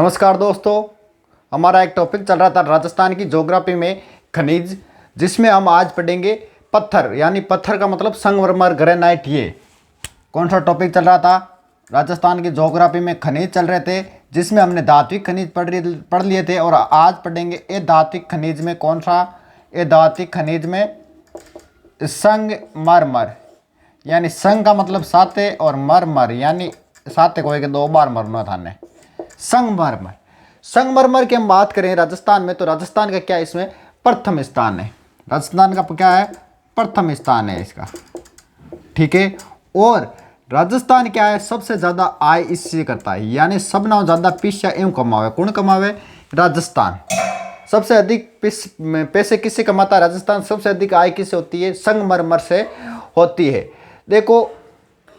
नमस्कार दोस्तों। हमारा एक टॉपिक चल रहा था राजस्थान की ज्योग्राफी में खनिज, जिसमें हम आज पढ़ेंगे पत्थर, यानी पत्थर का मतलब संगमरमर, ग्रेनाइट। ये कौन सा टॉपिक चल रहा था? राजस्थान की ज्योग्राफी में खनिज चल रहे थे, जिसमें हमने धात्विक खनिज पढ़ लिए थे। और आज पढ़ेंगे ए धात्विक खनिज में कौन सा? ए धात्विक खनिज में संगमरमर, यानी संग का मतलब साते और मरमर यानी साते को एक दो बार मरना था ने। संगमरमर, संगमरमर की हम बात करें राजस्थान में, तो राजस्थान का क्या इसमें प्रथम स्थान है। राजस्थान का क्या है? प्रथम स्थान है इसका, ठीक है। और राजस्थान क्या है? सबसे ज्यादा आय इससे करता है, यानी सब नाम ज्यादा पैसा एवं कमावे। कौन कमावे? राजस्थान। सबसे अधिक पैसे किससे कमाता है राजस्थान? सबसे अधिक आय किससे होती है? संगमरमर से होती है। देखो,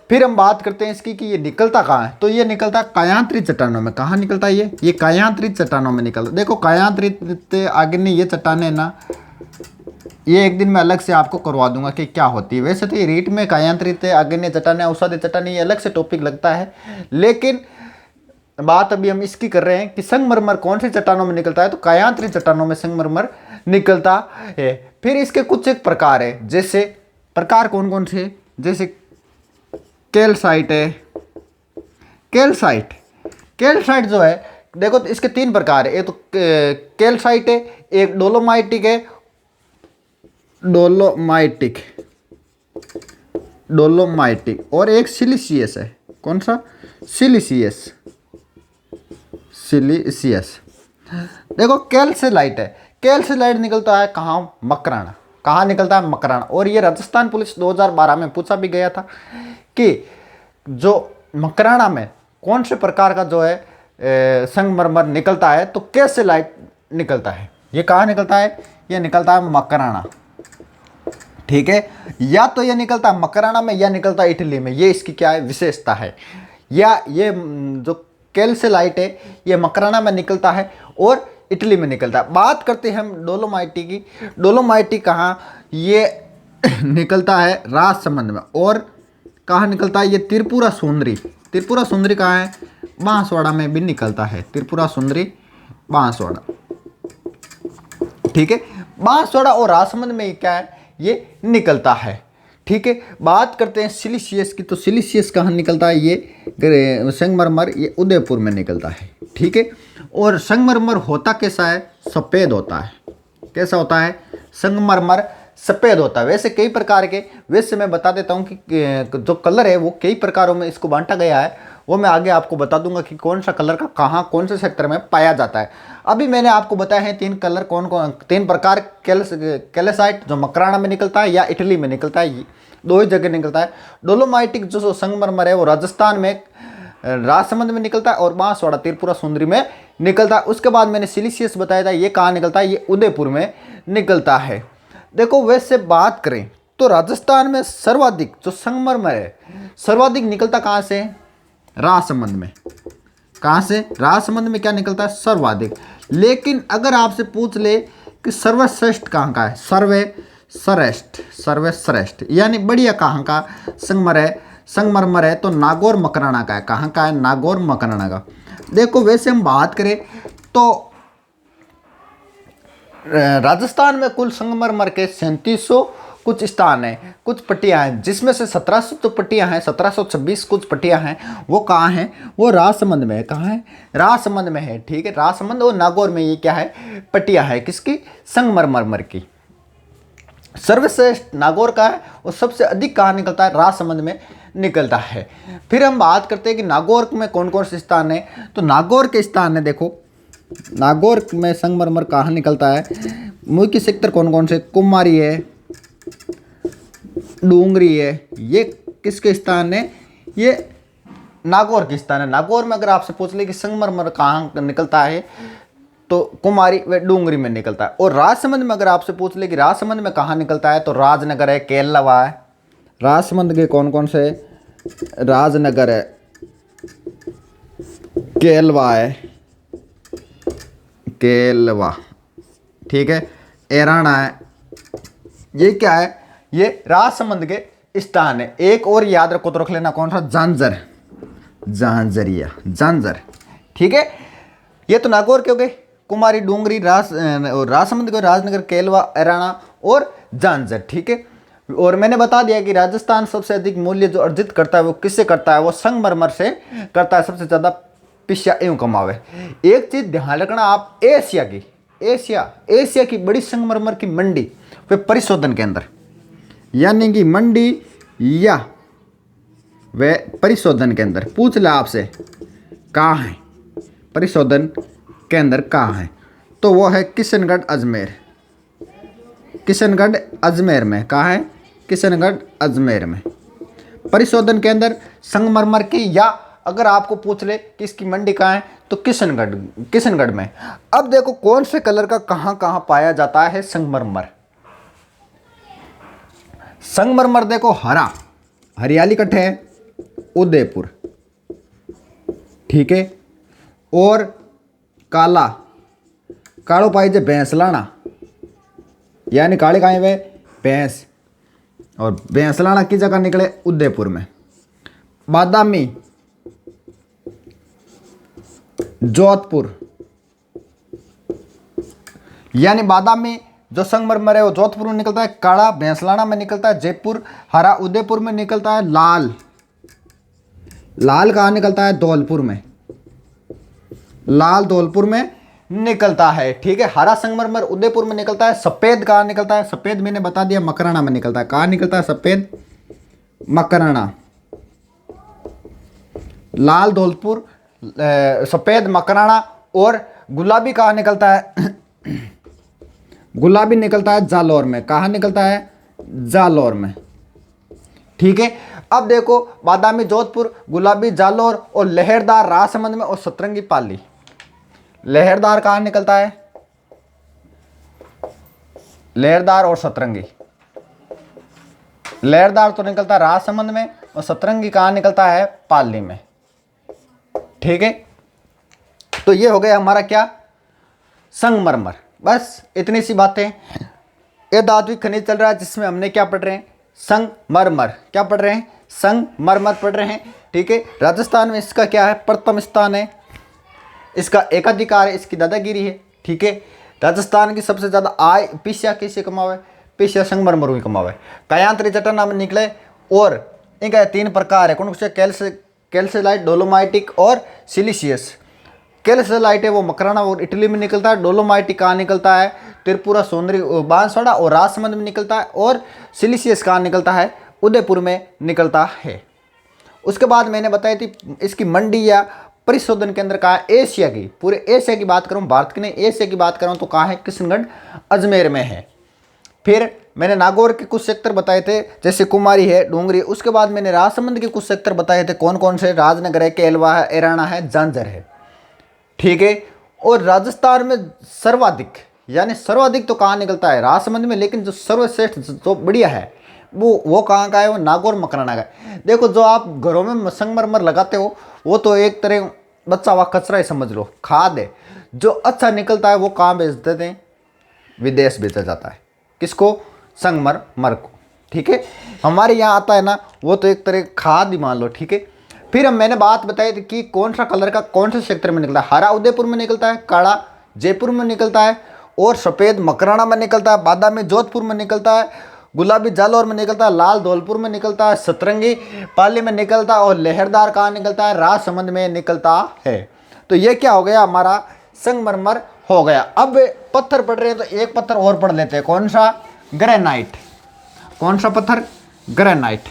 फिर हम बात करते हैं इसकी कि ये निकलता कहाँ है। तो ये निकलता है कायांतरित चट्टानों में। कहाँ निकलता है ये कायांतरित चट्टानों में निकलता है। देखो, कायांतरित आग्नेय ये चट्टानें ना, ये एक दिन मैं अलग से आपको करवा दूंगा कि क्या होती है। वैसे तो ये रीट में कायांतरित आग्नेय चट्टानें, औषधि चट्टानें, ये अलग से टॉपिक लगता है, लेकिन बात अभी हम इसकी कर रहे हैं कि संगमरमर कौन सी चट्टानों में निकलता है। तो कायांतरित चट्टानों में संगमरमर निकलता है। फिर इसके कुछ एक प्रकार है, जैसे प्रकार कौन कौन से? जैसे कैल्साइट है। कैल्साइट जो है, देखो तो इसके तीन प्रकार है। एक तो कैल्साइट है, एक डोलोमाइटिक है, डोलोमाइटिक और एक सिलिशियस है। कौन सा? सिलिशियस। देखो, कैल्साइट है। कैल्साइट निकलता है कहाँ? मकराना। कहाँ निकलता है? मकराना। और ये राजस्थान पुलिस 2012 में पूछा भी गया था कि जो मकराना में कौन से प्रकार का जो है संगमरमर निकलता है। तो कैल्साइट निकलता है। ये कहाँ निकलता है? ये निकलता है मकराना, ठीक है। या तो ये निकलता है मकराना में, या निकलता है इटली में। ये इसकी क्या है? विशेषता है। या ये जो कैल्साइट है ये मकराना में निकलता है और इटली में निकलता है। बात करते हैं हम डोलोमाइटी की। डोलोमाइटी कहाँ? ये निकलता है राजसमंद में। और कहाँ निकलता है? ये त्रिपुरा सुंदरी। त्रिपुरा सुंदरी कहाँ है? बांसवाड़ा में भी निकलता है। त्रिपुरा सुंदरी, बांसवाड़ा, ठीक है। बांसवाड़ा और राजसमंद में क्या है? ये निकलता है, ठीक है। बात करते हैं सिलिशियस की। तो सिलिशियस कहाँ निकलता है? ये संगमरमर ये उदयपुर में निकलता है, ठीक है। और संगमरमर होता कैसा है? सफ़ेद होता है। कैसा होता है? संगमरमर सफ़ेद होता है। वैसे कई प्रकार के, वैसे मैं बता देता हूँ कि जो कलर है वो कई प्रकारों में इसको बांटा गया है। वो मैं आगे आपको बता दूंगा कि कौन सा कलर का कहाँ कौन से सेक्टर में पाया जाता है। अभी मैंने आपको बताया है तीन कलर, कौन कौन, तीन प्रकार। कैल्साइट जो मकराना में निकलता है या इटली में निकलता है, दो ही जगह निकलता है। डोलोमाइटिक जो संगमरमर है वो राजस्थान में राजसमंद में निकलता है और बांसवाड़ा त्रिपुरा सुंदरी में निकलता है। उसके बाद मैंने सिलिशियस बताया था, ये कहाँ निकलता है? ये उदयपुर में निकलता है। देखो, वैसे बात करें तो राजस्थान में सर्वाधिक जो संगमरमर है सर्वाधिक निकलता कहाँ से? राजसमंद में। कहाँ से? राजसमंद में क्या निकलता है? सर्वाधिक। लेकिन अगर आपसे पूछ ले कि सर्वश्रेष्ठ कहाँ का है? सर्वश्रेष्ठ यानी बढ़िया कहाँ का संगमरमर है? तो नागौर मकराना का है। कहाँ का है? नागौर मकराना का। देखो, वैसे हम बात करें तो राजस्थान में कुल संगमरमर के 3700 कुछ स्थान है, कुछ पट्टियाँ हैं, जिसमें से 1700 तो पट्टियाँ हैं, 1726 कुछ पट्टियाँ हैं। वो कहाँ हैं? वो राजसमंद में है। कहाँ है? राजसमंद में है, ठीक है। राजसमंद और नागौर में ये क्या है? पट्टियाँ है। किसकी? संगमरमर की। सर्वश्रेष्ठ नागौर का है और सबसे अधिक कहाँ निकलता है? राजसमंद में निकलता है। फिर हम बात करते हैं कि नागौर में कौन कौन से स्थान है। तो नागौर के स्थान है, देखो नागौर में संगमरमर कहाँ निकलता है? मुख्य सेक्टर कौन कौन से? कुमारी है, डूंगरी है। ये किसके स्थान है? ये नागौर के स्थान है। नागौर में अगर आपसे पूछ ले कि संगमरमर कहाँ निकलता है, तो कुमारी व डूंगरी में निकलता है। और राजसमंद में अगर आपसे पूछ ले कि राजसमंद में कहाँ निकलता है, तो राजनगर है, केलवा है। राजसमंद के कौन कौन से? राजनगर है, केलवा है, ठीक है, एराना है। ये क्या है? ये राजसमंद के स्थान है। एक और याद रखो तो रख लेना, कौन सा? झांझर, ठीक है। ये तो नागौर के हो गए, कुमारी, डूंगरी, राजसमंद, राजनगर, केलवा, एराना और झांझर। ठीक है, और मैंने बता दिया कि राजस्थान सबसे अधिक मूल्य जो अर्जित करता है वो किससे करता है, वो संगमरमर से करता है, सबसे ज़्यादा पिस्या एवं कमावे। एक चीज़ ध्यान रखना आप, एशिया की बड़ी संगमरमर की मंडी वे परिशोधन केंद्र, यानी कि मंडी या वे परिशोधन केंद्र, पूछ ले आपसे कहाँ है परिशोधन केंद्र, कहाँ है, तो वो है किशनगढ़ अजमेर। किशनगढ़ अजमेर में, कहाँ है, किशनगढ़ अजमेर में परिशोधन केंद्र संगमरमर की। या अगर आपको पूछ ले कि इसकी मंडी कहाँ है, तो किशनगढ़ में। अब देखो कौन से कलर का कहाँ कहाँ पाया जाता है संगमरमर। संगमरमर देखो हरा, हरियाली कट्ठे है उदयपुर, ठीक है, और काला, कालो पाई जे भैंसलाना, यानी काले काए वे भैंस, और भैंसलाना की जगह निकले उदयपुर में। बादामी जोधपुर, यानी बादामी जो संगमरमर है वो जोधपुर में निकलता है, काला भैंसलाना में निकलता है जयपुर, हरा उदयपुर में निकलता है, लाल कहाँ निकलता है, धौलपुर में, लाल धौलपुर में निकलता है। ठीक है, हरा संगमरमर उदयपुर में निकलता है। सफेद कहाँ निकलता है, सफेद मैंने बता दिया मकराना में निकलता है। कहाँ निकलता है सफेद, मकराना, लाल धौलपुर, सफेद मकराना। और गुलाबी कहाँ निकलता है गुलाबी निकलता है जालौर में। कहाँ निकलता है, जालौर में। ठीक है, अब देखो बादामी जोधपुर, गुलाबी जालौर, और लहरदार राजसमंद में, और सतरंगी पाली। लहरदार कहाँ निकलता है, लहरदार और सतरंगी, लहरदार तो निकलता है राजसमंद में, और सतरंगी कहाँ निकलता है, पाली में। ठीक है, तो ये हो गया हमारा क्या, संगमरमर। बस इतनी सी बातें। ये धात्विक खनिज चल रहा है जिसमें हमने क्या पढ़ रहे हैं, संगमरमर। क्या पढ़ रहे हैं, संगमरमर पढ़ रहे हैं। ठीक है, राजस्थान में इसका क्या है, प्रथम स्थान है, इसका एकाधिकार है, इसकी दादागिरी है। ठीक है, राजस्थान की सबसे ज़्यादा आय पिस्या किससे कमावे, पिस्या संगमरमर ही कमावे। कायांतरी चट्टान में निकले, और इनका 3 प्रकार है, कौन से, कैल्साइट, डोलोमाइटिक और सिलिशियस। कैल्साइट है वो मकराना और इटली में निकलता है। डोलोमाइटिक कहाँ निकलता है, त्रिपुरा, सोनरी, बांसवाड़ा और राजसमंद में निकलता है। और सिलिशियस कहाँ निकलता है, उदयपुर में निकलता है। उसके बाद मैंने बताई थी इसकी मंडी या परिशोधन केंद्र कहाँ है, एशिया की, पूरे एशिया की बात करूँ, भारत की नहीं, एशिया की बात करूँ तो कहाँ है, किशनगढ़ अजमेर में है। फिर मैंने नागौर के कुछ सेक्टर बताए थे, जैसे कुमारी है, डूंगरी। उसके बाद मैंने राजसमंद के कुछ सेक्टर बताए थे, कौन कौन से, राजनगर है, केलवा है, एराना है, झांझर है। ठीक है, और राजस्थान में सर्वाधिक, यानी सर्वाधिक तो कहाँ निकलता है, राजसमंद में, लेकिन जो सर्वश्रेष्ठ जो बढ़िया है वो कहाँ का है, वो नागौर मकराना का है। देखो जो आप घरों में संगमरमर लगाते हो वो तो एक तरह बच्चा हुआ कचरा ही समझ लो, खाद है। जो अच्छा निकलता है वो कहाँ बेच देते हैं, विदेश बेचा जाता है। किसको, संगमरमर को। ठीक है, हमारे यहाँ आता है ना, वो तो एक तरह खाद ही मान लो। ठीक है, फिर मैंने बात बताई थी कि कौन सा कलर का कौन से क्षेत्र में निकलता है। हरा उदयपुर में निकलता है, काला जयपुर में निकलता है, और सफ़ेद मकराना में निकलता है, बादामी जोधपुर में निकलता है, गुलाबी जालौर में निकलता है, लाल धौलपुर में निकलता है, सतरंगी पाली में निकलता है, और लहरदार कहाँ निकलता है, राजसमंद में निकलता है। तो ये क्या हो गया, हमारा संगमरमर हो गया। अब पत्थर पढ़ रहे हैं तो एक पत्थर और पढ़ लेते हैं, कौन सा, ग्रेनाइट। कौन सा पत्थर, ग्रेनाइट।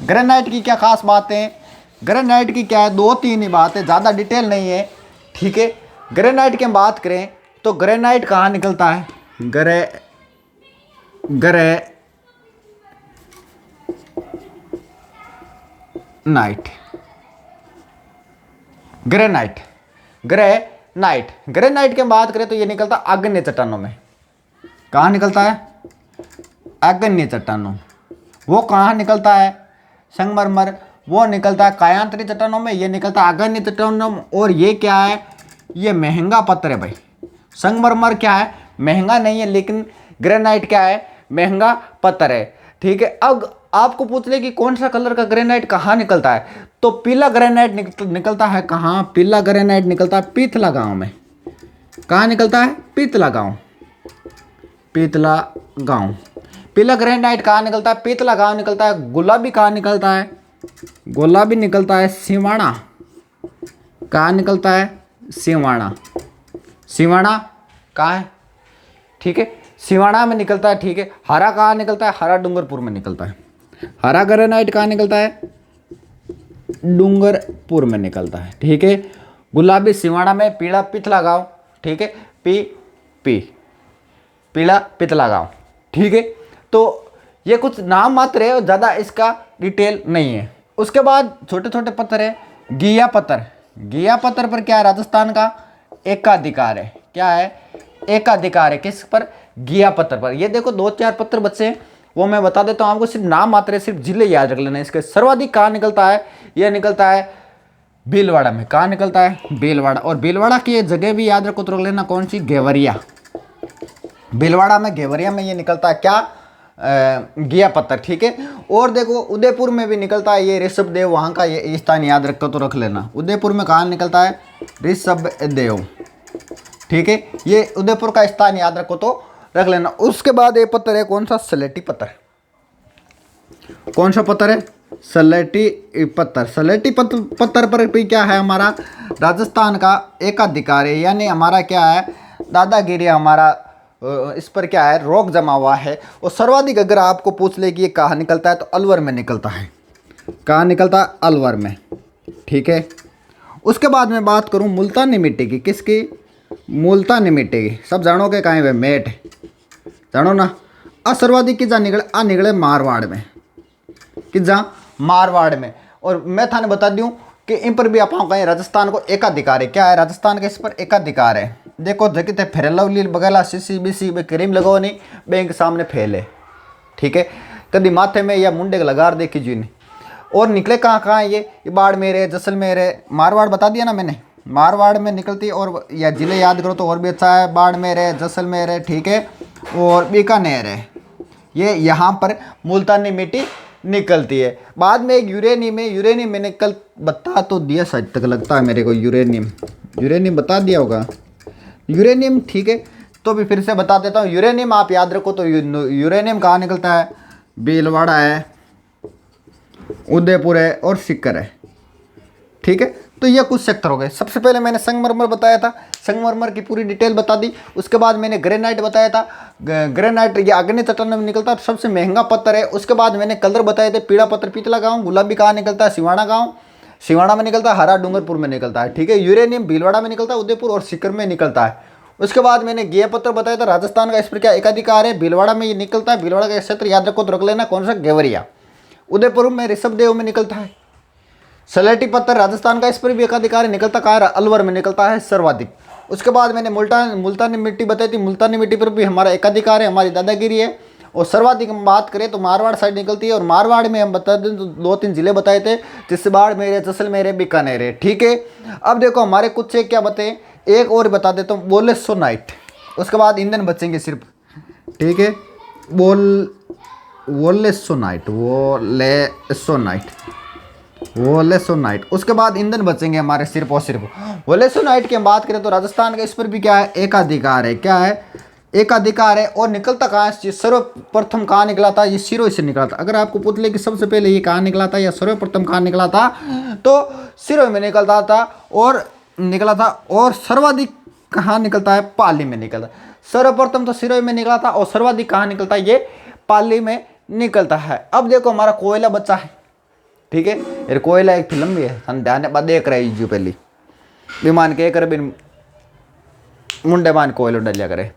ग्रेनाइट की क्या खास बात है, ग्रेनाइट की क्या है, 2-3 ही बात है, ज़्यादा डिटेल नहीं है। ठीक है, ग्रेनाइट की हम बात करें तो ग्रेनाइट कहाँ निकलता है, ग्रेनाइट की हम बात करें तो ये निकलता है आग्नेय चट्टानों में। कहाँ निकलता है, आग्नेय चट्टानों। वो कहाँ निकलता है, संगमरमर, वो निकलता है कायांतरी चट्टानों में, ये निकलता है आग्नेय चट्टानों में। और ये क्या है, ये महंगा पत्थर है भाई। संगमरमर क्या है, महंगा नहीं है, लेकिन ग्रेनाइट क्या है, महंगा पत्थर है। ठीक है, अब आपको पूछ ले कि कौन सा कलर का ग्रेनाइट कहाँ निकलता है, तो पीला ग्रेनाइट निकलता है कहाँ, पीला ग्रेनाइट निकलता है पीतला गांव में। कहाँ निकलता है? पीतला गांव, पीतला गांव। पीला ग्रेनाइट कहाँ निकलता है? पीतला गांव निकलता है। गुलाबी कहाँ निकलता है? गुलाबी निकलता है सिवाना। कहाँ निकलता है? सिवाना। सिवाना कहाँ है? ठीक है, सिवाना में निकलता है। ठीक है, हरा कहाँ निकलता है? हरा डूंगरपुर में निकलता है। हरा ग्रेनाइट कहाँ निकलता है? डूंगरपुर में निकलता है। ठीक है, गुलाबी सिवाना में, पीला पीतला गांव। ठीक है, पी पीला पीतला गांव। ठीक है, तो ये कुछ नाम मात्र है और ज़्यादा इसका डिटेल नहीं है। उसके बाद छोटे छोटे पत्थर है, गिया पत्थर। गिया पत्थर पर क्या है? राजस्थान का एकाधिकार है। क्या है? एकाधिकार है। किस पर? गिया पत्थर पर। ये देखो 2-4 पत्थर बच्चे हैं, वो मैं बता देता हूँ आपको, सिर्फ नाम मात्र है, सिर्फ जिले याद रख लेना। इसके सर्वाधिक कहाँ निकलता है? यह निकलता है भीलवाड़ा में। कहाँ निकलता है? भीलवाड़ा। और भीलवाड़ा की ये जगह भी याद रखो तो रख लेना, कौन सी? घेवरिया। भीलवाड़ा में, घेवरिया में ये निकलता है क्या? गिया पत्थर। ठीक है, और देखो उदयपुर में भी निकलता है ये ऋषभदेव, वहाँ का ये स्थान याद रखो तो रख लेना। उदयपुर में कहाँ निकलता है? ऋषभदेव। ठीक है, ये उदयपुर का स्थान याद रखो तो रख लेना। उसके बाद ये पत्थर है कौन सा? सलेटी पत्थर। कौन सा पत्थर है? सलेटी पत्थर। सलेटी पत्थर पर भी क्या है? हमारा राजस्थान का एकाधिकार है, यानी हमारा क्या है? दादागिरी हमारा इस पर क्या है? रोक जमा हुआ है। और सर्वाधिक अगर आपको पूछ ले कि ये कहाँ निकलता है, तो अलवर में निकलता है। कहाँ निकलता है? अलवर में। ठीक है, उसके बाद में बात करूँ मुल्तानी मिट्टी की। किसकी? मुल्तानी मिट्टी की। सब जानोगे कहाँ है? मेट जानो ना। सर्वाधिक की जहाँ निकले? निकले मारवाड़ में। कि जहाँ? मारवाड़ में। और मैं थाने बता दूँ कि इन पर भी आप कहें राजस्थान को एकाधिकार है। क्या है? राजस्थान के इस पर एकाधिकार है। देखो जगह थे फेरलवली बगैला CCBC में क्रीम लगाओ नहीं, बैंक सामने फैले। ठीक है, कभी माथे में या मुंडे लगा देखी जी नहीं। और निकले कहाँ कहाँ? ये बाड़मेर है, जैसलमेर है, मारवाड़ बता दिया ना मैंने, मारवाड़ में निकलती है। और या जिले याद करो तो और भी अच्छा है, बाड़मेर है, जैसलमेर है। ठीक है, और बीकानेर है। ये यहाँ पर मुल्तानी मिट्टी निकलती है। बाद में एक यूरेनियम है। यूरेनियम मैंने कल बता तो दिया शायद तक लगता है मेरे को, यूरेनियम बता दिया होगा। यूरेनियम ठीक है, तो भी फिर से बता देता हूँ। यूरेनियम आप याद रखो तो यूरेनियम कहाँ निकलता है? भीलवाड़ा है, उदयपुर है और सीकर है। ठीक है, तो ये कुछ सेक्टर हो गए। सबसे पहले मैंने संगमरमर बताया था, संगमरमर की पूरी डिटेल बता दी। उसके बाद मैंने ग्रेनाइट बताया था। ग्रेनाइट ये आग्नेय चट्टान में निकलता है, सबसे महंगा पत्थर है। उसके बाद मैंने कलर बताए थे, पीला पत्थर पीतला गाँव, गुलाबी कहाँ निकलता है? सिवाना गाँव, सिवाना में निकलता है, हरा डूंगरपुर में निकलता है। ठीक है, यूरेनियम भीलवाड़ा में निकलता है, उदयपुर और सीकर में निकलता है। उसके बाद मैंने गिया पत्थर बताया था, राजस्थान का इस पर क्या एकाधिकार है? भीलवाड़ा में ये निकलता है। भीलवाड़ा का क्षेत्र याद रखो तो रख लेना, कौन सा? घेवरिया। उदयपुर में ऋषभदेव में निकलता है। सलेटी पत्थर राजस्थान का इस पर भी एकाधिकार है, निकलता कहाँ? अलवर में निकलता है सर्वाधिक। उसके बाद मैंने मुल्तानी मिट्टी बताई थी, मुल्तानी मिट्टी पर भी हमारा एकाधिकार है, हमारी दादागिरी है। और सर्वाधिक हम बात करें तो मारवाड़ साइड निकलती है। और मारवाड़ में हम बता दें तो 2-3 जिले बताए थे, जिससे बाड़मेर है, जैसलमेर है, बीकानेर है। ठीक है, अब देखो हमारे कुछ एक क्या बताए, एक और बता देता हूँ, वोलेसोनाइट। उसके बाद ईंधन बचेंगे सिर्फ। ठीक है, वोलेसोनाइट। उसके बाद ईंधन बचेंगे हमारे सिर्फ और सिर्फ। वोलेसोनाइट की हम बात करें तो राजस्थान का इस पर भी क्या है? एकाधिकार है। क्या है? एकाधिकार है। और निकलता कहाँ है? सर्वप्रथम कहाँ निकला था? ये सिरोही से निकला था। अगर आपको पूछ ले कि सबसे पहले ये कहाँ निकला था या सर्वप्रथम कहाँ निकला था, तो सिरोही में निकलता था। और सर्वाधिक कहाँ निकलता है? पाली में निकलता। सर्वप्रथम तो सिरोही में निकला था और सर्वाधिक कहाँ निकलता है? ये पाली में निकलता है। अब देखो हमारा कोयला बचा है। ठीक है, यार कोयला एक फिल्म भी है, हम ध्यान देख रहे हैं। पहली विमान के कर बिन मुंडे मान कोयला डलिया करे।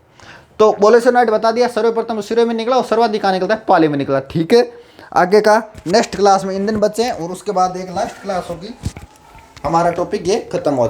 तो वोलेसोनाइट बता दिया, सर्वप्रथम सिरोही में निकला और सर्वाधिक कहाँ निकलता है? पाली में निकला। ठीक है, आगे का नेक्स्ट क्लास में ईंधन बचे हैं और उसके बाद एक लास्ट क्लास होगी, हमारा टॉपिक ये खत्म हो